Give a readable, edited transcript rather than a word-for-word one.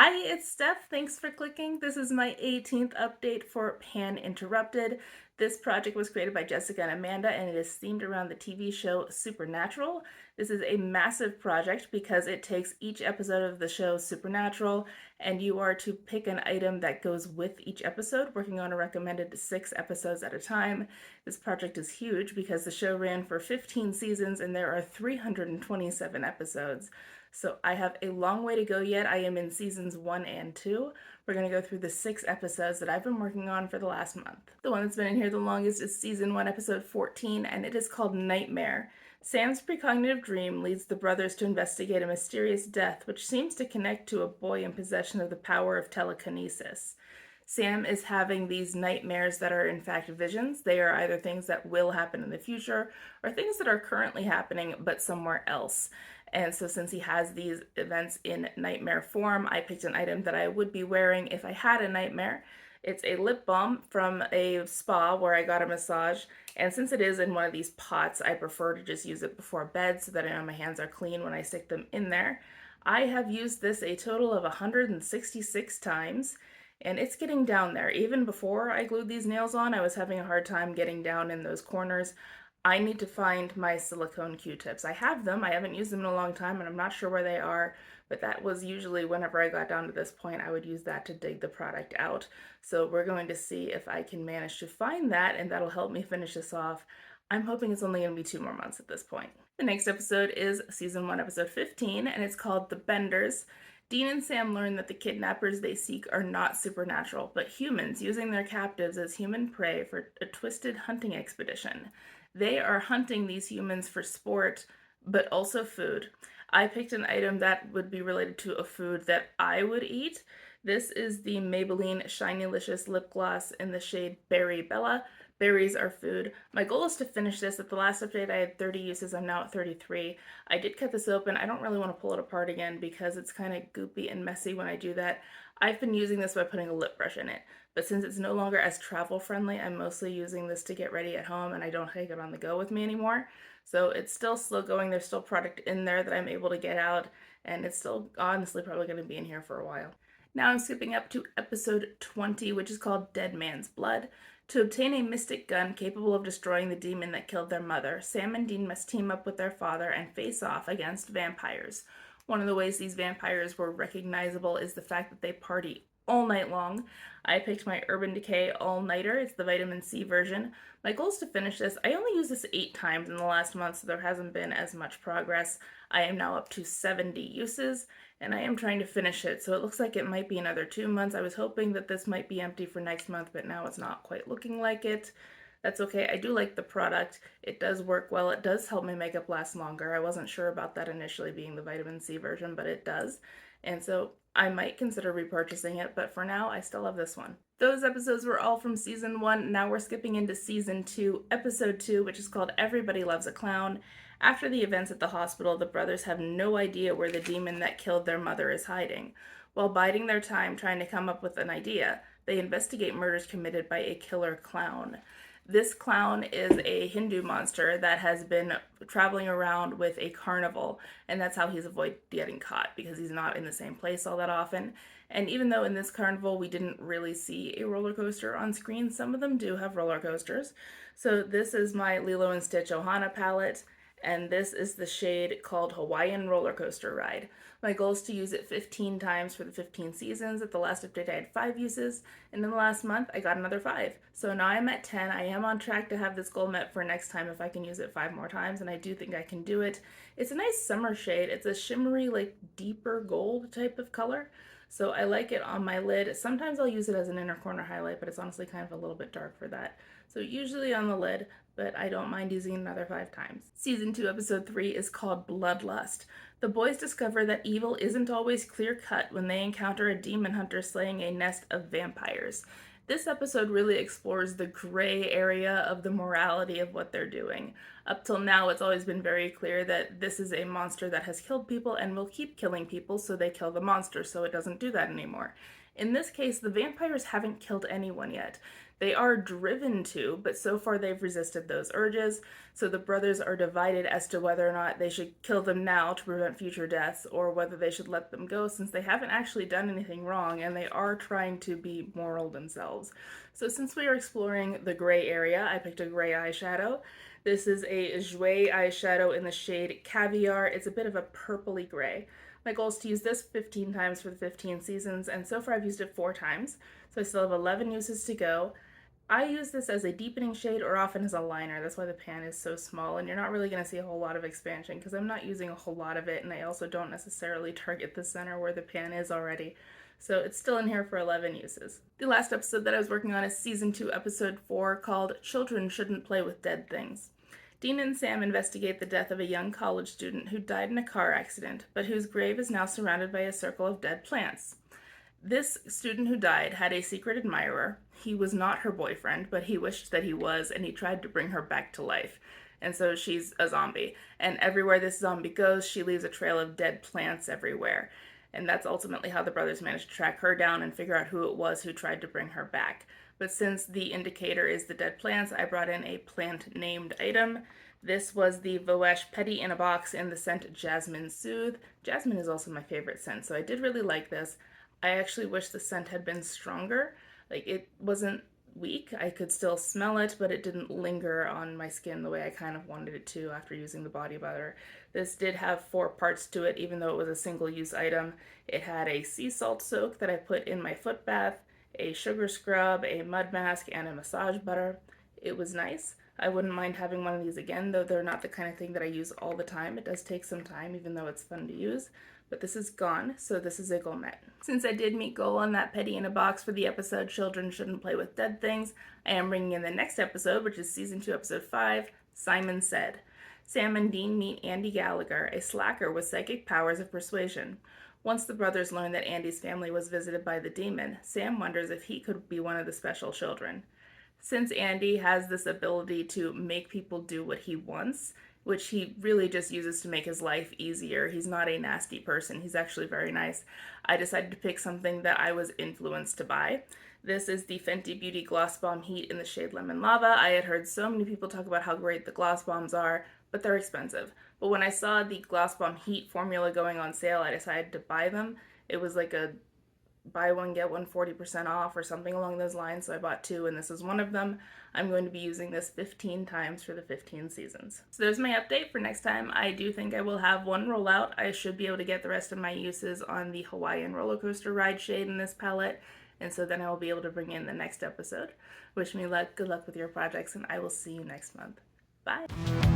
Hi, it's Steph. Thanks for clicking. This is my 18th update for Pan Interrupted. This project was created by Jessica and Amanda, and it is themed around the TV show Supernatural. This is a massive project because it takes each episode of the show Supernatural, and you are to pick an item that goes with each episode, working on a recommended 6 episodes at a time. This project is huge because the show ran for 15 seasons and there are 327 episodes. So I have a long way to go yet. I am in seasons 1 and 2. We're going to go through the 6 episodes that I've been working on for the last month. The one that's been in here the longest is season 1, episode 14, and it is called Nightmare. Sam's precognitive dream leads the brothers to investigate a mysterious death which seems to connect to a boy in possession of the power of telekinesis. Sam is having these nightmares that are in fact visions. They are either things that will happen in the future or things that are currently happening but somewhere else. And so since he has these events in nightmare form, I picked an item that I would be wearing if I had a nightmare. It's a lip balm from a spa where I got a massage. And since it is in one of these pots, I prefer to just use it before bed so that I know my hands are clean when I stick them in there. I have used this a total of 166 times, and it's getting down there. Even before I glued these nails on, I was having a hard time getting down in those corners. I need to find my silicone Q-tips. I have them. I haven't used them in a long time, and I'm not sure where they are, but that was usually whenever I got down to this point, I would use that to dig the product out. So we're going to see if I can manage to find that, and that'll help me finish this off. I'm hoping it's only going to be 2 more months at this point. The next episode is season 1, episode 15, and it's called The Benders. Dean and Sam learn that the kidnappers they seek are not supernatural, but humans using their captives as human prey for a twisted hunting expedition. They are hunting these humans for sport, but also food. I picked an item that would be related to a food that I would eat. This is the Maybelline Shinylicious Lip Gloss in the shade Berry Bella. Berries are food. My goal is to finish this. At the last update, I had 30 uses. I'm now at 33. I did cut this open. I don't really want to pull it apart again because it's kind of goopy and messy when I do that. I've been using this by putting a lip brush in it, but since it's no longer as travel friendly, I'm mostly using this to get ready at home and I don't take it on the go with me anymore. So it's still slow going. There's still product in there that I'm able to get out, and it's still honestly probably going to be in here for a while. Now I'm skipping up to episode 20, which is called Dead Man's Blood. To obtain a mystic gun capable of destroying the demon that killed their mother, Sam and Dean must team up with their father and face off against vampires. One of the ways these vampires were recognizable is the fact that they party all night long. I picked my Urban Decay All-Nighter. It's the vitamin C version. My goal is to finish this. I only used this 8 times in the last month, so there hasn't been as much progress. I am now up to 70 uses, and I am trying to finish it, so it looks like it might be another 2 months. I was hoping that this might be empty for next month, but now it's not quite looking like it. That's okay. I do like the product. It does work well. It does help my makeup last longer. I wasn't sure about that initially being the vitamin C version, but it does. And so I might consider repurchasing it, but for now, I still have this one. Those episodes were all from season 1. Now we're skipping into season 2, episode 2, which is called Everybody Loves a Clown. After the events at the hospital, the brothers have no idea where the demon that killed their mother is hiding. While biding their time trying to come up with an idea, they investigate murders committed by a killer clown. This clown is a Hindu monster that has been traveling around with a carnival, and that's how he's avoided getting caught, because he's not in the same place all that often. And even though in this carnival we didn't really see a roller coaster on screen, some of them do have roller coasters. So this is my Lilo and Stitch Ohana palette, and this is the shade called Hawaiian Roller Coaster Ride. My goal is to use it 15 times for the 15 seasons. At the last update, I had 5 uses, and in the last month, I got another 5. So now I'm at 10. I am on track to have this goal met for next time if I can use it 5 more times, and I do think I can do it. It's a nice summer shade. It's a shimmery, like deeper gold type of color. So I like it on my lid. Sometimes I'll use it as an inner corner highlight, but it's honestly kind of a little bit dark for that. So usually on the lid, but I don't mind using it another 5 times. Season 2, episode 3 is called Bloodlust. The boys discover that evil isn't always clear-cut when they encounter a demon hunter slaying a nest of vampires. This episode really explores the gray area of the morality of what they're doing. Up till now, it's always been very clear that this is a monster that has killed people and will keep killing people, so they kill the monster so it doesn't do that anymore. In this case, the vampires haven't killed anyone yet. They are driven to, but so far they've resisted those urges. So the brothers are divided as to whether or not they should kill them now to prevent future deaths, or whether they should let them go since they haven't actually done anything wrong and they are trying to be moral themselves. So since we are exploring the gray area, I picked a gray eyeshadow. This is a Jouer eyeshadow in the shade Caviar. It's a bit of a purpley gray. My goal is to use this 15 times for the 15 seasons, and so far I've used it 4 times, so I still have 11 uses to go. I use this as a deepening shade or often as a liner. That's why the pan is so small, and you're not really going to see a whole lot of expansion because I'm not using a whole lot of it, and I also don't necessarily target the center where the pan is already. So it's still in here for 11 uses. The last episode that I was working on is Season 2, Episode 4, called Children Shouldn't Play with Dead Things. Dean and Sam investigate the death of a young college student who died in a car accident, but whose grave is now surrounded by a circle of dead plants. This student who died had a secret admirer. He was not her boyfriend, but he wished that he was, and he tried to bring her back to life. And so she's a zombie. And everywhere this zombie goes, she leaves a trail of dead plants everywhere. And that's ultimately how the brothers managed to track her down and figure out who it was who tried to bring her back. But since the indicator is the dead plants, I brought in a plant named item. This was the Voesh Petty in a box in the scent Jasmine Soothe. Jasmine is also my favorite scent, so I did really like this. I actually wish the scent had been stronger. Like, it wasn't weak. I could still smell it, but it didn't linger on my skin the way I kind of wanted it to after using the body butter. This did have 4 parts to it, even though it was a single-use item. It had a sea salt soak that I put in my foot bath, a sugar scrub, a mud mask, and a massage butter. It was nice. I wouldn't mind having one of these again, though they're not the kind of thing that I use all the time. It does take some time, even though it's fun to use. But this is gone, so this is a goal met. Since I did meet goal on that Petty in a box for the episode Children Shouldn't Play with Dead Things, I am bringing in the next episode, which is Season 2, Episode 5, Simon Said. Sam and Dean meet Andy Gallagher, a slacker with psychic powers of persuasion. Once the brothers learn that Andy's family was visited by the demon, Sam wonders if he could be one of the special children. Since Andy has this ability to make people do what he wants, which he really just uses to make his life easier, he's not a nasty person, he's actually very nice, I decided to pick something that I was influenced to buy. This is the Fenty Beauty Gloss Bomb Heat in the shade Lemon Lava. I had heard so many people talk about how great the gloss bombs are, but they're expensive. But when I saw the Gloss Bomb Heat formula going on sale, I decided to buy them. It was like a buy one get one 40% off or something along those lines, so I bought 2 and this is one of them. I'm going to be using this 15 times for the 15 seasons. So there's my update for next time. I do think I will have 1 rollout. I should be able to get the rest of my uses on the Hawaiian roller coaster ride shade in this palette, and so then I will be able to bring in the next episode. Wish me luck, good luck with your projects, and I will see you next month. Bye!